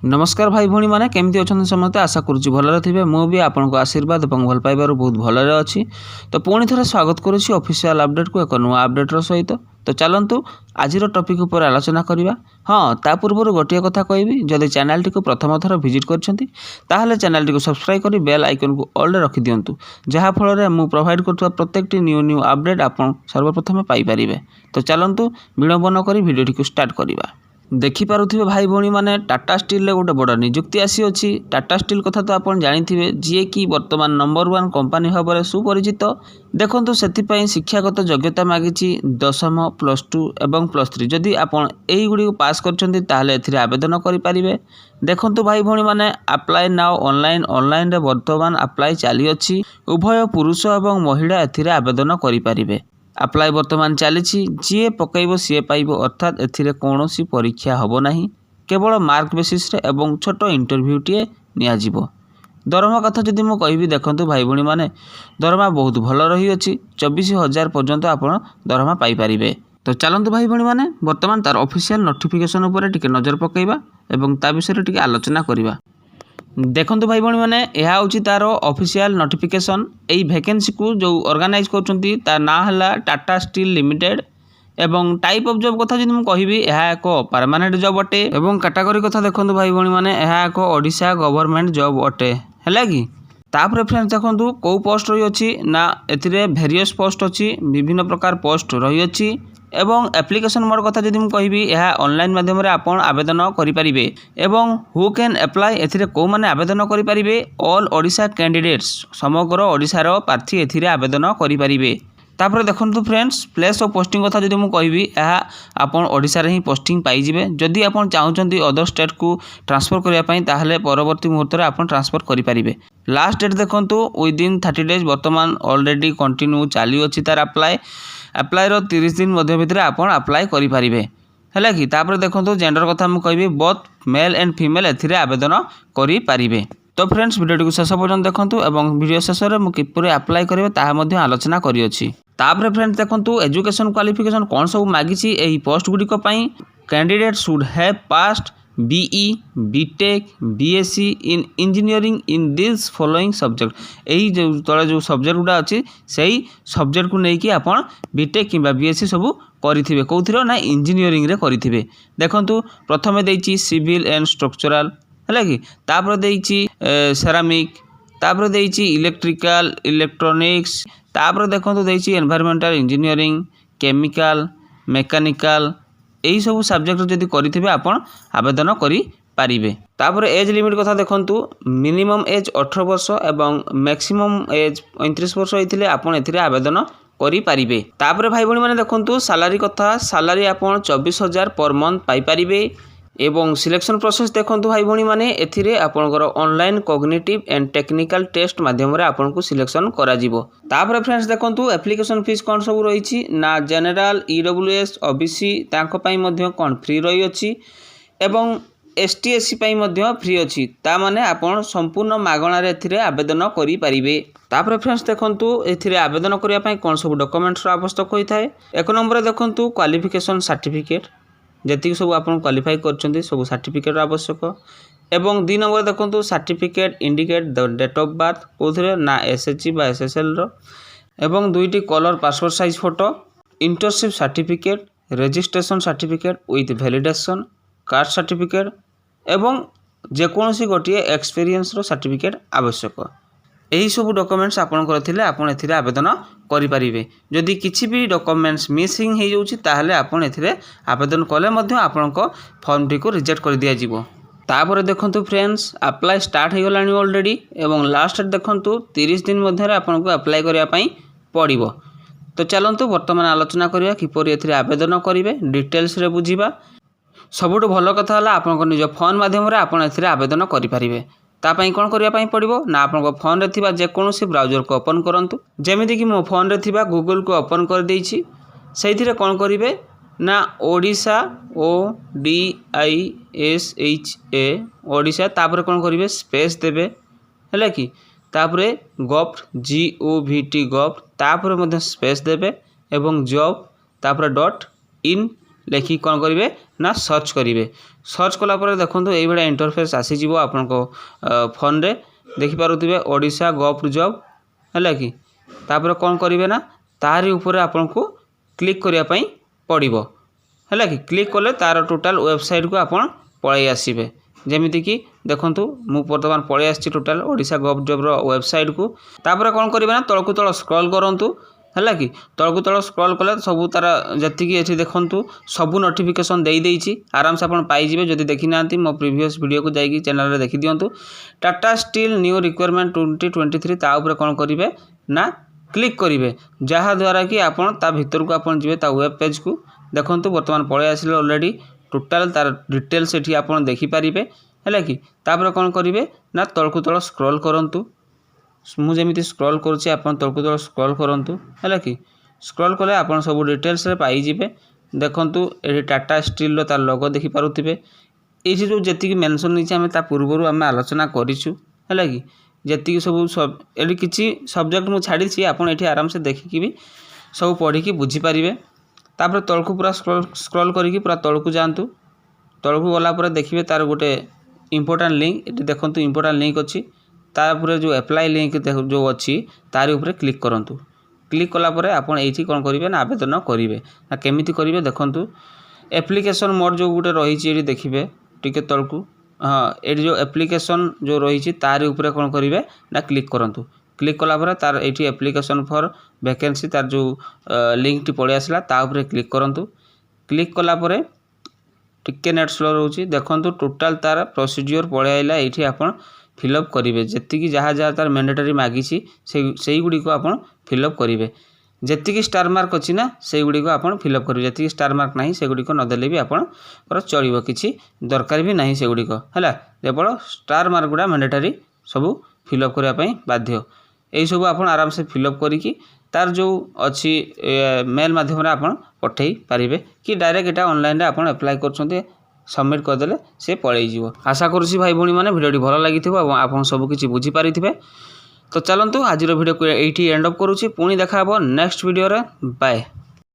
नमस्कार भाई भौणी मैंने केमती अच्छा समस्त आशा करुच्ची भलरे थे मुझे आपको आशीर्वाद और भल पाइबार बहुत भलरे अच्छी। तो पुणी थे स्वागत करुच्ची ऑफिशियल अपडेट को एक नुआ अपडेटर सहित। तो चलतु आज टॉपिक उपर आलोचना करवा। हाँ ता पूर्व गोटे कथा कहबी, जदि चैनल टी प्रथम थर विजिट कर चैनल टी सब्सक्राइब कर बेल आइकन को ऑल रखी दिंतु, जहाँफल मुझे प्रोवाइड कर प्रत्येक न्यू अपडेट आप सर्वप्रथम पाइपर। तो चलतु विलंब न कर भिडियो को स्टार्ट करवा। देखिपे भाई भौणी मैंने टाटा स्टील रे गोटे बड़ निजुक्ति आसी। टाटा स्टील कथा तो आप जानी जी कि बर्तमान नंबर 1 कंपनी भाव में सुपरिचित। देखो से शिक्षागत योग्यता मागिची 10th +2 एवं +3। जदि आपड़ी पास कर आवेदन करें। देखो भाई भौणी मैंने अप्लाई नाउ ऑनलाइन बर्तमान अप्लाई चली। उभय पुरुष और महिला आवेदन करें। अप्लाई बर्तमान चली जी पकईब सी पाइब, अर्थात एथिरे कौन परीक्षा हम ना, केवल मार्क बेसिस रे एवं छोट इंटरव्यूटीए नियाजिबो। दरमा कथा जदि मु कहबी, देखो भाई भौणी मैंने दरमा बहुत भल रही अछि। 24,000 पर्यंत आप दरमा पाइपर। तो चलतु भाई भौणी मैंने बर्तमान तार ऑफिशियल नोटिफिकेशन उपर टिके नजर पकईबा एवं ता विषय टिके आलोचना करवा। देखो भाई भौणी मैंने यह हूँ तार ऑफिशियल नोटिफिकेशन। यही वैकेंसी को जो ऑर्गेनाइज कर ना है टाटा स्टील लिमिटेड। एवं टाइप ऑफ जॉब कथा जब मुझे यह एक परमानेंट जॉब अटे। एवं कैटेगरी कथा देखो भाई भौणी मैंने यह एक ओडिशा गवर्नमेंट जॉब अटे है कि। तापर फ्रेंड्स देखो कौ पोस्ट रही अच्छी ना, ए भेरियस पोस्ट अच्छी, विभिन्न प्रकार पोस्ट रही अच्छी। एवं एप्लिकेशन मोड कथा जदि कहबी, यह ऑनलाइन माध्यम रे आपण आवेदन करें। एवं हु कैन अप्लाई, एथिरे को माने आवेदन करें। ऑल ओडिशा कैंडिडेट्स, समग्र ओडिशार प्रार्थी एथिरे आवेदन करें। तापर देखो फ्रेंड्स प्लेस ऑफ पोस्टिंग कथा जदि कहबी, यह आपन ओडिशा रे ही पोस्टिंग पाइजिबे। जदि आपन चाहउचंती अदर स्टेट को ट्रांसफर करिया पई, ताहले परवर्ती मुहूर्त रे आपन ट्रांसफर करि परिबे। लास्ट डेट देखो विदिन 30 डेज बर्तमान ऑलरेडी कंटिन्यू चालू अछि तार अप्लाई 30 दिन मध्य भितर आपन अप्लाई करि परिबे है कि। तापर देखो जेंडर कथा मु कहबी, बोथ मेल एंड फीमेल एथिरे आवेदन करि परिबे। तो फ्रेंड्स वीडियो को शेष पर्यंत देखंतु एवं वीडियो शेष में मुझे किपरि अप्लाई करेंगे ताहा मध्य आलोचना करियछि। तापर फ्रेंड्स देखंतु एजुकेशन क्वालिफिकेशन कौन सब मागिछि एही पोस्ट गुडिक पई। Candidate should have passed BE, BTech, BSc in engineering in this following subject. यही जो तले जो सब्जेक्ट गुड़ा अच्छी सही सब्जेक्ट को लेकिन आपन BTech कि BSc सब करिथिबे। कौथिरो ना इंजीनियरिंग रे करिथिबे। देखंतु प्रथमे देइछि सिविल एंड स्ट्रक्चरल है कि। तापर देइछि सेरामिक, तापर देइछि इलेक्ट्रिकल इलेक्ट्रॉनिक्स, तापर देखंतु देइछि एनवायरमेंटल इंजीनियरिंग, केमिकल, मैकेनिकल। यही सब सब्जेक्ट जदि करिथिबे आपण आवेदन करि पारिबे। तापर एज लिमिट कथा देखंतु, मिनिमम एज 18 वर्ष एवं मैक्सिमम एज 35 वर्ष होइथिले आपण एथिरे आवेदन करि पारिबे। तापर भाई भौणी माने देखंतु सैलरी कथा, सैलरी आपण 24,000 पर मंथ पाइ पारिबे। एवं सिलेक्शन प्रोसेस देखंतु भाई भौणी माने एथिरे आपनकर online cognitive and technical test माध्यम रे आपनको सिलेक्शन करा जिवो। तापर फ्रेंड्स देखंतु एप्लिकेशन फीस कोन सब रहिछि ना, जनरल EWS OBC तांको पई मध्ये कोन फ्री रही अछि एवं ST SC पई मध्ये फ्री अछि। ता माने आपण संपूर्ण मागणा रे एथिरे आवेदन करि परिबे। तापर फ्रेंड्स देखंतु एथिरे आवेदन करिया पई कोन सब डॉक्यूमेंट्स आवश्यक होई थाए। एक नंबर देखंतु क्वालिफिकेशन सर्टिफिकेट, जति सब आप क्वालिफाई कर सब सर्टिफिकेट आवश्यक। एवं 2 नंबर देखो certificate indicate the date of birth, कौन ना SHG बा SSL रो। एवं 2टी colour passport size photo, internship certificate, registration certificate with validation, caste certificate एवं जेकोसी गोटे एक्सपीरियंस रो सर्टिफिकेट आवश्यक। यही सब डॉक्यूमेंट्स आपनकर थिले आपण एथिरे आवेदन करि परिबे। जदि किछि भी डॉक्यूमेंट्स मिसिंग हे जाउछि ताहले आपण एथिरे आवेदन कले मध्ये आपनको फॉर्म टी को रिजेक्ट कर दिया जिवो। तापर देखंतु फ्रेंड्स अप्लाई स्टार्ट हे गलानी ऑलरेडी एवं लास्ट डेट देखंतु 30 दिन मध्ये आपनको अप्लाई करिया पई पड़िबो। तो चलंतु वर्तमान आलोचना करिया किपरि एथिरे आवेदन करिवे, डिटेल्स रे बुझिबा। सबुठ भल कथा हला आपनको निज फोन माध्यम रे आपण एथिरे आवेदन करि परिबे। तापाई कौन करने पड़ो ना, आप फोन रे थिबा जेकोसी ब्राउजर को ओपन करूँ। जमीती कि मो फोन रे थिबा गूगल को ओपन कर देइछि। सेइथिरे कौन करिवे ना ओडिशा ODISHA ओडिशा, तापर कौन करिवे स्पेस देबे है कि। तापर गॉव GOVT गॉव, तापर मध्य स्पेस देबे एवं जॉब, तापर .in लेखिक कौन करेंगे ना सर्च करेंगे। सर्च कलापर देखो ये इंटरफेस आसीज आपण फोन रे देखिपे ओडिशा गव जॉब है कि तापर कौन करेंगे ना तारी ऊपर आपन को क्लिक करने पड़ो है कि क्लिक कले तार टोटाल वेबसाइट को आपन पलि आसबे। जमीती कि देखूँ मुझे बर्तमान पलि आसी टोटाल ओडिशा गव जॉब वेबसाइट को तापर कौन करेंगे ना तलकू तल स्क्रॉल करूँ है कि तलकू तल स्क्रॉल कले सब तार जी देखूँ सबू नोटिफिकेशन दे देती आराम से आपन पाइबे। जदि देखी ना मो प्रीवियस वीडियो को जाकि चैनल रे देखी दिंतु टाटा स्टील न्यू रिक्वायरमेंट 2023 ता ऊपर कौन करेंगे ना क्लिक करेंगे जहाँद्वारा कि आपन ता भीतर को आपन जीवे ता वेब पेज को देखूँ बर्तमान पलि आसिले ऑलरेडी टोटाल तार डिटेल्स ये आप देखिपारे है कि तापर कौन करेंगे ना तलकू तल स्क्रॉल करूँ मुझे स्क्रॉल करुँचे आप तलकू तल स्क्रॉल करूँ है कि स्क्रॉल कले आप सब डिटेल्स पाइबे। देखूँ ये टाटा स्टील तार लोगो देखिपे ये जो जी मेंशन नहीं आम पूर्व आम आलोचना करूँ है कि जी सब ये किसी सब्जेक्ट मुझे छाड़ी आप आराम से देखिकी भी सब पढ़ी बुझीपारे। तापर तलकू पूरा स्क्रॉल करके पूरा तलकू जातु तलकू गलापर देखिए तार गोटे इंपोर्टेंट लिंक ये देखो इंपोर्टेंट लिंक अच्छी तापर जो एप्लाई लिंक जो अच्छी तारी ऊपर क्लिक करूँ। क्लिक कलापर आपड़ ये कौन करेंगे ना आवेदन करेंगे ना केमिति करेंगे देखूँ एप्लिकेशन मोड जो गोटे रही देखिए टिके तलकू हाँ ये जो एप्लिकेशन जो रही तारी ऊपर कौन करेंगे ना क्लिक करूँ। क्लिक कलापर तार ये एप्लिकेशन फॉर वैकेंसी तार जो लिंक टी पलि आसला ता ऊपर क्लिक करूँ। क्लिक कलापर टिके नेट स्लो रोचे देखो टोटाल तार प्रोसीड्योर पलि आइला ये आप फिलअप करेंगे जी जहाँ जहाँ तार मैंडेटरी मागी से गुड़ी आप फिलअप करेंगे। जी स्टार मार्क अच्छी ना से गुड़ी आप फिलअप करेंगे जी स्टार मार्क ना से गुड़ी नदेले भी आप चलो किसी दरकार भी ना से गुड़ी है केवल स्टार मार्क गुड़ा मैंडेटरी सब फिलअप करने बाध्य यही सब आप आराम से फिलअप करी तार जो अच्छी मेल माध्यम आप पठे पारे कि डायरेक्ट यहाँ ऑनलाइन आप एप्लाई कर सबमिट करदे से पलैज। आशा करुँची भाई भौणी मैंने भिडियो भल लगी आप सबकि बुझीपारी। तो चलतु आज भिडियो को ये एंड अप करुँची पुणी देखा नेक्स्ट वीडियो रे बाय।